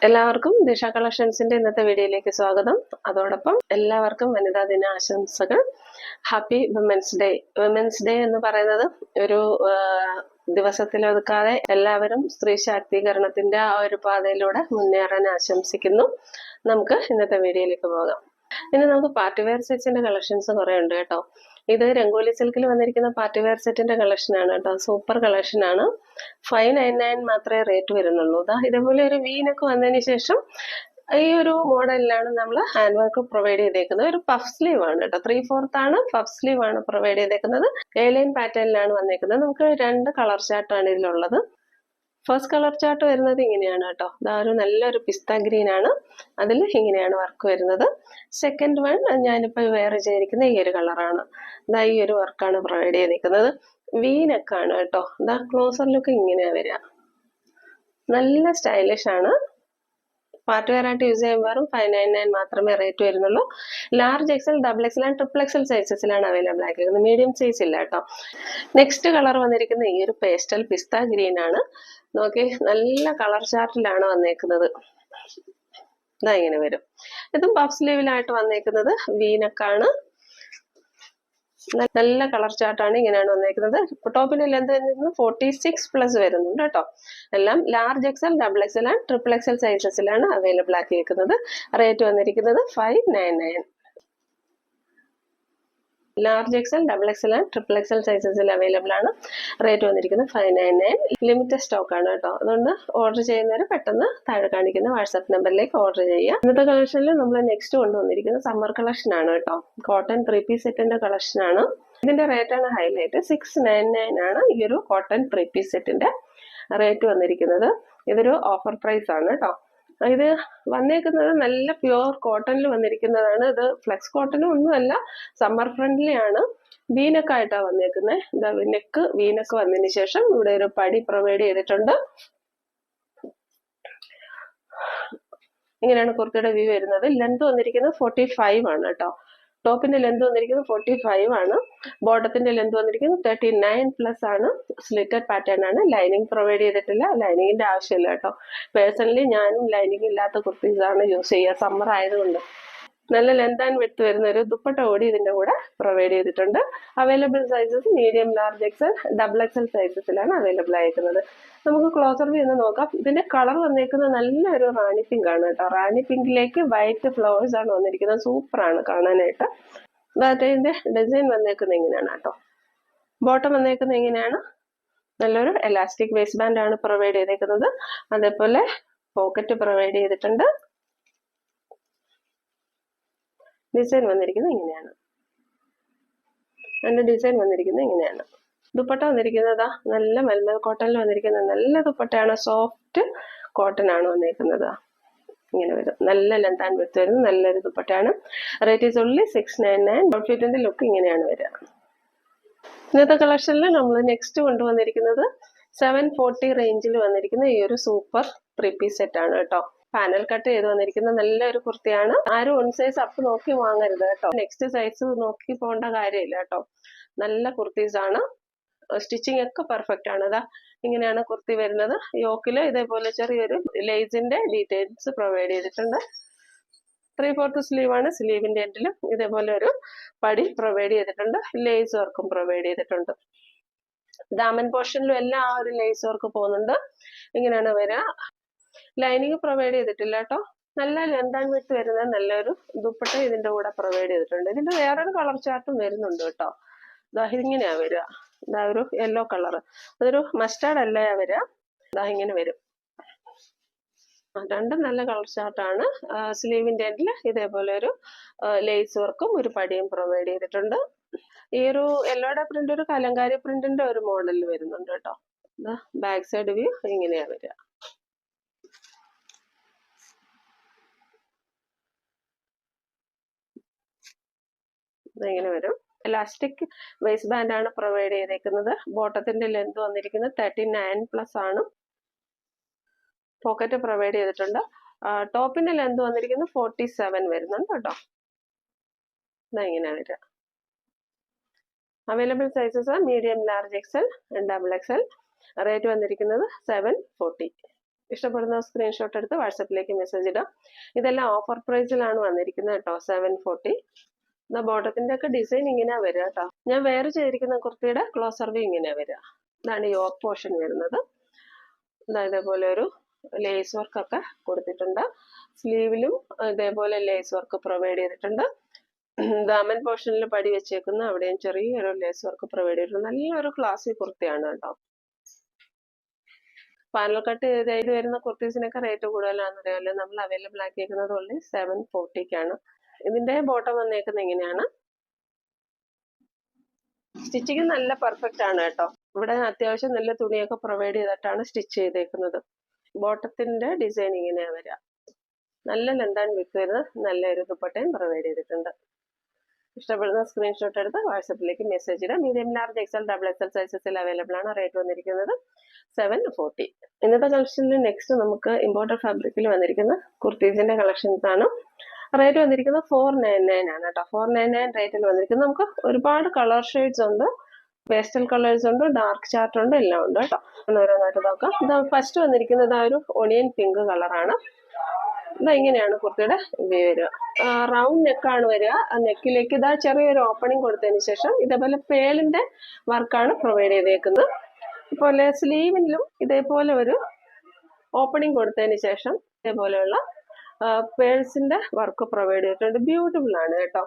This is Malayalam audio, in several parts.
എല്ലാവർക്കും ദിശ കളക്ഷൻസിന്റെ ഇന്നത്തെ വീഡിയോയിലേക്ക് സ്വാഗതം. അതോടൊപ്പം എല്ലാവർക്കും വനിതാ ദിന ആശംസകൾ. Happy women's day. Women's day എന്ന് പറയുന്നത് ഒരു ദിവസത്തിലൊതുക്കാതെ എല്ലാവരും സ്ത്രീ ശാക്തീകരണത്തിന്റെ ആ ഒരു പാതയിലൂടെ മുന്നേറാൻ ആശംസിക്കുന്നു. നമുക്ക് ഇന്നത്തെ വീഡിയോയിലേക്ക് പോകാം. ഇനി നമുക്ക് പാർട്ടി വെയർ സെറ്റ്സിന്റെ കളക്ഷൻസ് കുറെ ഉണ്ട് കേട്ടോ. ഇത് രംഗോലി സിൽക്കിൽ വന്നിരിക്കുന്ന പാർട്ടി വെയർ സെറ്റിന്റെ കളക്ഷൻ ആണ് കേട്ടോ. സൂപ്പർ കളക്ഷൻ ആണ്. 599 മാത്രമേ റേറ്റ് വരുന്നുള്ളൂ. ഇതേപോലെ ഒരു വീനൊക്കെ വന്നതിന് ശേഷം ഈ ഒരു മോഡലിലാണ് നമ്മൾ ഹാൻഡ് വർക്ക് പ്രൊവൈഡ് ചെയ്തേക്കുന്നത്. ഒരു പഫ് സ്ലീവ് ആണ് കേട്ടോ. 3/4 ആണ് പഫ് സ്ലീവ് ആണ് പ്രൊവൈഡ് ചെയ്തേക്കുന്നത്. എ-ലൈൻ പാറ്റേണിലാണ് വന്നേക്കുന്നത്. നമുക്ക് 2 കളർ ചാർട്ടാണ് ഇതിലുള്ളത്. ഫസ്റ്റ് കളർ ചാർട്ട് വരുന്നത് ഇങ്ങനെയാണ് കേട്ടോ. ഒരു നല്ലൊരു പിസ്ത ഗ്രീൻ ആണ്. അതിൽ ഇങ്ങനെയാണ് വർക്ക് വരുന്നത്. സെക്കൻഡ് വൺ ഞാനിപ്പോൾ വെയർ ചെയ്തിരിക്കുന്ന ഈ ഒരു കളറാണ്. ഈ ഒരു വർക്കാണ് പ്രൊവൈഡ് ചെയ്തിരിക്കുന്നത്. വീനക്കാണ് കേട്ടോ. ക്ലോസർ ലുക്ക് ഇങ്ങനെയാണ് വരിക. നല്ല സ്റ്റൈലിഷ് ആണ്. പാർട്ടി വെയർ ആയിട്ട് യൂസ് ചെയ്യുമ്പോഴും 599 മാത്രമേ റേറ്റ് വരുന്നുള്ളൂ. Large XL, double XL and triple XL സൈസസിലാണ് അവൈലബിൾ ആക്കിയിരിക്കുന്നത്. മീഡിയം സൈസ് ഇല്ല കേട്ടോ. നെക്സ്റ്റ് കളർ വന്നിരിക്കുന്ന ഈ ഒരു പേസ്റ്റൽ പിസ്ത ഗ്രീൻ ആണ്. നോക്കി, നല്ല കളർ ചാർട്ടിലാണ് വന്നേക്കുന്നത്. ഇങ്ങനെ വരും. ഇതും പഫ് സ്ലീവിലായിട്ട് വന്നേക്കുന്നത്. വീനക്കാണ്. നല്ല കളർ ചാർട്ടാണ്. ഇങ്ങനെയാണ് വന്നേക്കുന്നത്. ടോപ്പിന്റെ ലെന്ത് 46+ വരുന്നുണ്ട് കേട്ടോ. എല്ലാം large XL, double XL and triple XL സൈസസിലാണ് അവൈലബിൾ ആക്കിയിരിക്കുന്നത്. റേറ്റ് വന്നിരിക്കുന്നത് 599. Large XL, double XL and triple XL സൈസസിൽ അവൈലബിൾ ആണ്. റേറ്റ് വന്നിരിക്കുന്നത് 599. ലിമിറ്റഡ് സ്റ്റോക്ക് ആണ് കേട്ടോ. അതുകൊണ്ട് ഓർഡർ ചെയ്യുന്നവരെ പെട്ടെന്ന് താഴെ കാണിക്കുന്ന വാട്സാപ്പ് നമ്പറിലേക്ക് ഓർഡർ ചെയ്യുക. ഇന്നത്തെ കളക്ഷനിൽ നമ്മൾ നെക്സ്റ്റ് കൊണ്ടുവന്നിരിക്കുന്നത് സമ്മർ കളക്ഷൻ ആണ് കേട്ടോ. കോട്ടൺ 3-piece സെറ്റിന്റെ കളക്ഷൻ ആണ്. ഇതിന്റെ റേറ്റ് ആണ് ഹൈലൈറ്റ്. 699 ആണ് ഈ ഒരു കോട്ടൺ 3-piece സെറ്റിന്റെ റേറ്റ് വന്നിരിക്കുന്നത്. ഇതൊരു ഓഫർ പ്രൈസ് ആണ് കേട്ടോ. ഇത് വന്നേക്കുന്നത് നല്ല പ്യുവർ കോട്ടണിൽ വന്നിരിക്കുന്നതാണ്. ഇത് ഫ്ലെക്സ് കോട്ടനും ഒന്നുമല്ല, സമ്മർ ഫ്രണ്ട്ലി ആണ്. വീനക്ക് ആയിട്ടാണ് വന്നേക്കുന്നത്. നെക്ക് വീനക്ക് വന്നതിന് ശേഷം ഇവിടെ ഒരു പടി പ്രൊവൈഡ് ചെയ്തിട്ടുണ്ട്. ഇങ്ങനെയാണ് കുർത്തിയുടെ വ്യൂ വരുന്നത്. ലെന്ത് വന്നിരിക്കുന്നത് 45 ആണ് കേട്ടോ. ടോപ്പിന്റെ ലെന്ത് വന്നിരിക്കുന്നത് 45 ആണ്. ബോട്ടത്തിന്റെ ലെന്ത് വന്നിരിക്കുന്നത് 39+ ആണ്. സ്ലിറ്റഡ് പാറ്റേൺ ആണ്. ലൈനിങ് പ്രൊവൈഡ് ചെയ്തിട്ടില്ല. ലൈനിങ്ങിന്റെ ആവശ്യമില്ല കേട്ടോ. പേഴ്സണലി ഞാനും ലൈനിങ് ഇല്ലാത്ത കുർത്തീസാണ് യൂസ് ചെയ്യുക, സമ്മർ ആയതുകൊണ്ട്. നല്ല ലെന്ത് ആൻഡ് വിഡ്ത്ത് വരുന്ന ഒരു ദുപ്പട്ട കൂടി ഇതിന്റെ കൂടെ പ്രൊവൈഡ് ചെയ്തിട്ടുണ്ട്. Available sizes medium, large XL, double XL സൈസസിലാണ് അവൈലബിൾ ആയിരിക്കുന്നത്. നമുക്ക് ക്ലോസർ വ്യൂ ഒന്ന് നോക്കാം. ഇതിന്റെ കളർ വന്നേക്കുന്നത് നല്ലൊരു റാണി പിങ്ക് ആണ് കേട്ടോ. റാണി പിങ്കിലേക്ക് വൈറ്റ് ഫ്ലവേഴ്സ് ആണ് വന്നിരിക്കുന്നത്. സൂപ്പർ ആണ് കാണാനായിട്ട്. ഇതിന്റെ ഡിസൈൻ വന്നേക്കുന്നത് ഇങ്ങനെയാണ് കേട്ടോ. ബോട്ടം വന്നേക്കുന്നത് ഇങ്ങനെയാണ്. നല്ലൊരു എലാസ്റ്റിക് വേസ്റ്റ് ബാൻഡ് ആണ് പ്രൊവൈഡ് ചെയ്തേക്കുന്നത്. അതേപോലെ പോക്കറ്റ് പ്രൊവൈഡ് ചെയ്തിട്ടുണ്ട്. ഡിസൈൻ വന്നിരിക്കുന്നത് ഇങ്ങനെയാണ്. അതിന്റെ ഡിസൈൻ വന്നിരിക്കുന്നത് ഇങ്ങനെയാണ്. ദുപ്പട്ട വന്നിരിക്കുന്നത് നല്ല മൽമൽ കോട്ടണിൽ വന്നിരിക്കുന്ന നല്ല ദുപ്പട്ടയാണ്. സോഫ്റ്റ് കോട്ടൺ ആണ് വന്നിരിക്കുന്നത്. ഇങ്ങനെ വരും. നല്ല ലെന്ത് ആൻഡ് വിഡ്ത്ത് വരുന്ന നല്ലൊരു ദുപ്പട്ടയാണ്. Rate is only 699. ഔട്ട്ഫിറ്റിന്റെ ലുക്ക് ഇങ്ങനെയാണ് വരിക. ഇന്നത്തെ കളക്ഷനിൽ നമ്മൾ നെക്സ്റ്റ് കൊണ്ടുവന്നിരിക്കുന്നത് 740 റേഞ്ചിൽ വന്നിരിക്കുന്ന ഈ ഒരു സൂപ്പർ 3-piece സെറ്റ് ആണ് കേട്ടോ. പാനൽ കട്ട് ചെയ്ത് വന്നിരിക്കുന്ന നല്ലൊരു കുർത്തിയാണ്. ആരും 1 സൈസ് അപ്പ് നോക്കി വാങ്ങരുത് കേട്ടോ. നെക്സ്റ്റ് സൈസ് നോക്കി പോകേണ്ട കാര്യമില്ല കേട്ടോ. നല്ല കുർത്തീസ് ആണ്. സ്റ്റിച്ചിങ് ഒക്കെ പെർഫെക്റ്റ് ആണ്. ഇങ്ങനെയാണ് കുർത്തി വരുന്നത്. യോക്കില് ഇതേപോലെ ചെറിയൊരു ലേസിന്റെ ഡീറ്റെയിൽസ് പ്രൊവൈഡ് ചെയ്തിട്ടുണ്ട്. 3/4 സ്ലീവ് ആണ്. സ്ലീവിന്റെ എൻഡിലും ഇതേപോലെ ഒരു പടി പ്രൊവൈഡ് ചെയ്തിട്ടുണ്ട്. ലേസ് വർക്കും പ്രൊവൈഡ് ചെയ്തിട്ടുണ്ട്. ദാമൻ പോർഷനിലും എല്ലാം ആ ഒരു ലേസ് വർക്ക് പോകുന്നുണ്ട്. ഇങ്ങനെയാണ് വരിക. ലൈനിങ് പ്രൊവൈഡ് ചെയ്തിട്ടില്ല കേട്ടോ. നല്ല ലെന്ത് ആൻഡ് വിഡ്ത്ത് വരുന്ന നല്ലൊരു ദുപ്പട്ട ഇതിന്റെ കൂടെ പ്രൊവൈഡ് ചെയ്തിട്ടുണ്ട്. ഇതിന്റെ വേറൊരു കളർ ചാർട്ടും വരുന്നുണ്ട് കേട്ടോ. ഇതിങ്ങനെയാ വരിക. ഒരു യെല്ലോ കളർ. അതൊരു മസ്റ്റാർഡ് അല്ല വരിക. ഇങ്ങനെ വരും. രണ്ടും നല്ല കളർ ചാർട്ടാണ്. സ്ലീവിന്റെ എൻഡിൽ ഇതേപോലെ ഒരു ലേസ് വർക്കും ഒരു പടിയും പ്രൊവൈഡ് ചെയ്തിട്ടുണ്ട്. ഈ ഒരു യെല്ലോയുടെ പ്രിന്റ് ഒരു കലങ്കാരി പ്രിന്റിന്റെ ഒരു മോഡലിൽ വരുന്നുണ്ട് കേട്ടോ. ബാക്ക് സൈഡ് വ്യൂ ഇങ്ങനെയാ വരിക. ഇങ്ങനെ വരും. എലാസ്റ്റിക് വേസ്റ്റ് ബാൻഡ് ആണ് പ്രൊവൈഡ് ചെയ്തേക്കുന്നത്. ബോട്ടത്തിന്റെ ലെന്ത് വന്നിരിക്കുന്നത് 39+ ആണ്. പോക്കറ്റ് പ്രൊവൈഡ് ചെയ്തിട്ടുണ്ട്. ടോപ്പിന്റെ ലെന്ത് വന്നിരിക്കുന്നത് 47 വരുന്നുണ്ട് കേട്ടോ. ഇങ്ങനെ വരിക. Available sizes medium, large XL, double Excel. Rate വന്നിരിക്കുന്നത് 740. ഇഷ്ടപ്പെടുന്ന സ്ക്രീൻഷോട്ട് എടുത്ത് വാട്സപ്പിലേക്ക് മെസ്സേജ് ഇടാം. ഇതെല്ലാം ഓഫർ പ്രൈസിലാണ് വന്നിരിക്കുന്നത് കേട്ടോ, 740. ബോട്ടത്തിന്റെ ഒക്കെ ഡിസൈൻ ഇങ്ങനെയാ വരിക കേട്ടോ. ഞാൻ വേറെ ചെയ്തിരിക്കുന്ന കുർത്തിയുടെ ക്ലോസർ വ്യൂ ഇങ്ങനെയാ വരിക. ഇതാണ് യോക്ക് പോർഷൻ വരുന്നത്. ഇതേപോലെ ഒരു ലേസ് വർക്ക് ഒക്കെ കൊടുത്തിട്ടുണ്ട്. സ്ലീവിലും ഇതേപോലെ ലേസ് വർക്ക് പ്രൊവൈഡ് ചെയ്തിട്ടുണ്ട്. ദാമൻ പോർഷനിൽ പടി വെച്ചേക്കുന്ന അവിടെയും ചെറിയൊരു ലേസ് വർക്ക് പ്രൊവൈഡ് ചെയ്തിട്ടുണ്ട്. നല്ലൊരു ക്ലാസിക് കുർത്തിയാണ് കേട്ടോ. പാനൽ കട്ട് ചെയ്ത് വരുന്ന കുർത്തീസിനൊക്കെ റേറ്റ് കൂടുതലാണെന്ന് അറിയാമല്ലോ. നമ്മൾ അവൈലബിൾ ആക്കിയിരിക്കുന്നത് ഓൺലി 740ക്കാണ്. ഇതിന്റെ ബോട്ടം വന്നേക്കുന്നത് ഇങ്ങനെയാണ്. സ്റ്റിച്ചിങ് നല്ല പെർഫെക്റ്റ് ആണ് കേട്ടോ. ഇവിടെ അത്യാവശ്യം നല്ല തുണിയൊക്കെ പ്രൊവൈഡ് ചെയ്തിട്ടാണ് സ്റ്റിച്ച് ചെയ്തേക്കുന്നത്. ബോട്ടത്തിന്റെ ഡിസൈൻ ഇങ്ങനെയാ വരിക. നല്ല ലെന്ത് ആൻഡ് വിഡ്ത്ത് വരുന്ന നല്ലൊരു ദുപ്പട്ടയും പ്രൊവൈഡ് ചെയ്തിട്ടുണ്ട്. ഇഷ്ടപ്പെടുന്ന സ്ക്രീൻഷോട്ട് എടുത്ത് വാട്സപ്പിലേക്ക് മെസ്സേജ് ഇടാം. Medium, large, XL, double XL സൈസസിൽ അവൈലബിൾ ആണ്. റേറ്റ് വന്നിരിക്കുന്നത് 740. ഇന്നത്തെ കളക്ഷനിൽ നെക്സ്റ്റ് നമുക്ക് ഇമ്പോർട്ടഡ് ഫാബ്രിക്കിൽ വന്നിരിക്കുന്ന കുർത്തീസിന്റെ കളക്ഷൻസ് ആണ്. റേറ്റ് വന്നിരിക്കുന്നത് 499 ആണ് കേട്ടോ. 499 റേറ്റിൽ വന്നിരിക്കുന്നത്. നമുക്ക് ഒരുപാട് കളർ ഷെയ്ഡ്സ് ഉണ്ട്, പേസ്റ്റൽ കളേഴ്സ് ഉണ്ട്, ഡാർക്ക് ചാർട്ട് ഉണ്ട്, എല്ലാം ഉണ്ട് കേട്ടോ. ഓരോന്നായിട്ട് നോക്കാം. ഇത് ഫസ്റ്റ് വന്നിരിക്കുന്നത് ആ ഒരു ഒണിയൻ പിങ്ക് കളറാണ്. ഇങ്ങനെയാണ് കുർത്തിയുടെ വ്യൂ വരിക. റൗണ്ട് നെക്കാണ് വരിക. ആ നെക്കിലേക്ക് ഇതാ ചെറിയൊരു ഓപ്പണിംഗ് കൊടുത്തതിന് ശേഷം ഇതേപോലെ പേളിന്റെ വർക്കാണ് പ്രൊവൈഡ് ചെയ്തേക്കുന്നത്. അതുപോലെ സ്ലീവിലും ഇതേപോലെ ഒരു ഓപ്പണിംഗ് കൊടുത്തതിന് ശേഷം ഇതേപോലെയുള്ള പേൾസിന്റെ വർക്ക് പ്രൊവൈഡ് ചെയ്തിട്ടുണ്ട്. ബ്യൂട്ടിഫുൾ ആണ് കേട്ടോ.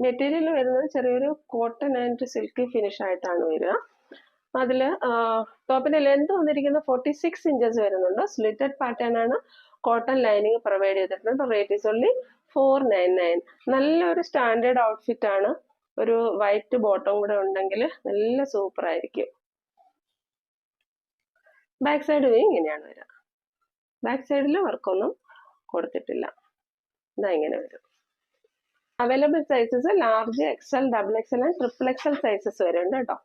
മെറ്റീരിയൽ വരുന്നത് ചെറിയൊരു കോട്ടൺ ആൻഡ് സിൽക്കി ഫിനിഷ് ആയിട്ടാണ് വരിക. അതില് ടോപ്പിന്റെ ലെന്ത് വന്നിരിക്കുന്നത് 46 ഇഞ്ചസ് വരുന്നുണ്ട്. സ്ലിറ്റഡ് പാറ്റേൺ ആണ്. കോട്ടൺ ലൈനിങ് പ്രൊവൈഡ് ചെയ്തിട്ടുണ്ട്. Rate is only 499. നല്ലൊരു സ്റ്റാൻഡേർഡ് ഔട്ട്ഫിറ്റ് ആണ്. ഒരു വൈറ്റ് ബോട്ടം കൂടെ ഉണ്ടെങ്കിൽ നല്ല സൂപ്പർ ആയിരിക്കും. ബാക്ക് സൈഡ് വ്യൂ ഇങ്ങനെയാണ് വരിക. ബാക്ക് സൈഡിൽ വർക്കൊന്നും കൊടുത്തിട്ടില്ല. ഇതാ ഇങ്ങനെ വരും. Available sizes large, XL, double XL and triple XL sizes വരുന്നുണ്ട് കേട്ടോ.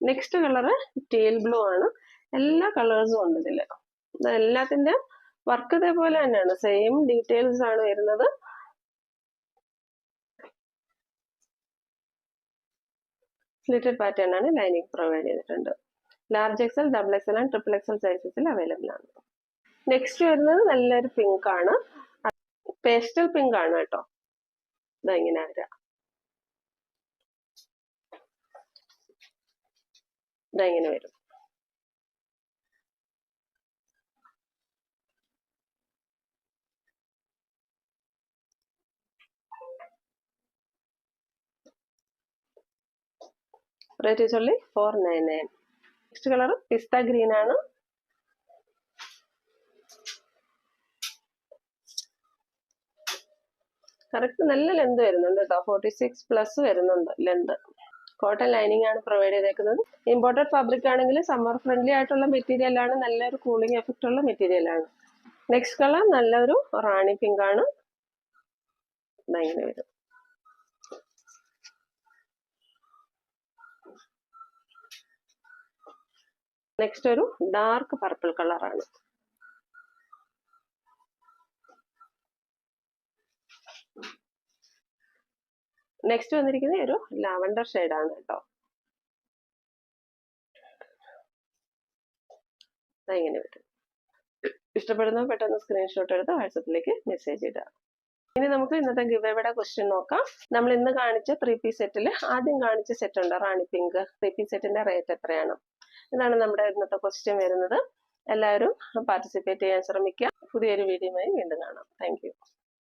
നെക്സ്റ്റ് കളറ് ടീൽ ബ്ലൂ ആണ്. എല്ലാ കളേഴ്സും ഉണ്ട് ഇതില്. എല്ലാത്തിന്റെ വർക്ക് ഇതേപോലെ തന്നെയാണ്. സെയിം ഡീറ്റെയിൽസ് ആണ് വരുന്നത്. സ്ലിറ്റഡ് പാറ്റേൺ ആണ്. ലൈനിങ് പ്രൊവൈഡ് ചെയ്തിട്ടുണ്ട്. Large XL, double XL and triple XL സൈസസിൽ അവൈലബിൾ ആണ്. നെക്സ്റ്റ് വരുന്നത് നല്ലൊരു പിങ്ക് ആണ്. പേസ്റ്റൽ പിങ്ക് ആണ് കേട്ടോ. ഇങ്ങനെ വരാം. ഇങ്ങനെ വരും. Rate is only 499. Next colour pista green ആണ്. കറക്റ്റ് നല്ല ലെന്ത് വരുന്നുണ്ട് കേട്ടോ. 46+ വരുന്നുണ്ട് ലെന്ത്. കോട്ടൺ ലൈനിങ് ആണ് പ്രൊവൈഡ് ചെയ്തേക്കുന്നത്. ഇമ്പോർട്ടഡ് ഫാബ്രിക് ആണെങ്കിൽ സമ്മർ ഫ്രണ്ട്ലി ആയിട്ടുള്ള മെറ്റീരിയൽ ആണ്. നല്ലൊരു കൂളിംഗ് എഫക്റ്റ് ഉള്ള മെറ്റീരിയൽ ആണ്. നെക്സ്റ്റ് കളർ നല്ലൊരു റാണി പിങ്ക് ആണ്. ഇങ്ങനെ വരും. നെക്സ്റ്റ് ഒരു ഡാർക്ക് പർപ്പിൾ കളറാണ്. നെക്സ്റ്റ് വന്നിരിക്കുന്നത് ഒരു ലാവൻഡർ ഷെയ്ഡാണ് കേട്ടോ. ഇങ്ങനെ വരും. ഇഷ്ടപ്പെടുന്ന പെട്ടെന്ന് സ്ക്രീൻഷോട്ട് എടുത്ത് വാട്സപ്പിലേക്ക് മെസ്സേജ് ഇടുക. ഇനി നമുക്ക് ഇന്നത്തെ ഗിവ് എവേയുടെ ക്വസ്റ്റ്യൻ നോക്കാം. നമ്മൾ ഇന്ന് കാണിച്ച 3 പീസ് സെറ്റിൽ ആദ്യം കാണിച്ച സെറ്റ് ഉണ്ട് റാണി പിങ്ക്. 3 പീസ് സെറ്റിന്റെ റേറ്റ് എത്രയാണ്? ഇതാണ് നമ്മുടെ ഇന്നത്തെ ക്വസ്റ്റ്യൻ വരുന്നത്. എല്ലാവരും പാർട്ടിസിപ്പേറ്റ് ചെയ്യാൻ ശ്രമിക്കുക. പുതിയൊരു വീഡിയോയുമായി വീണ്ടും കാണാം. Thank you.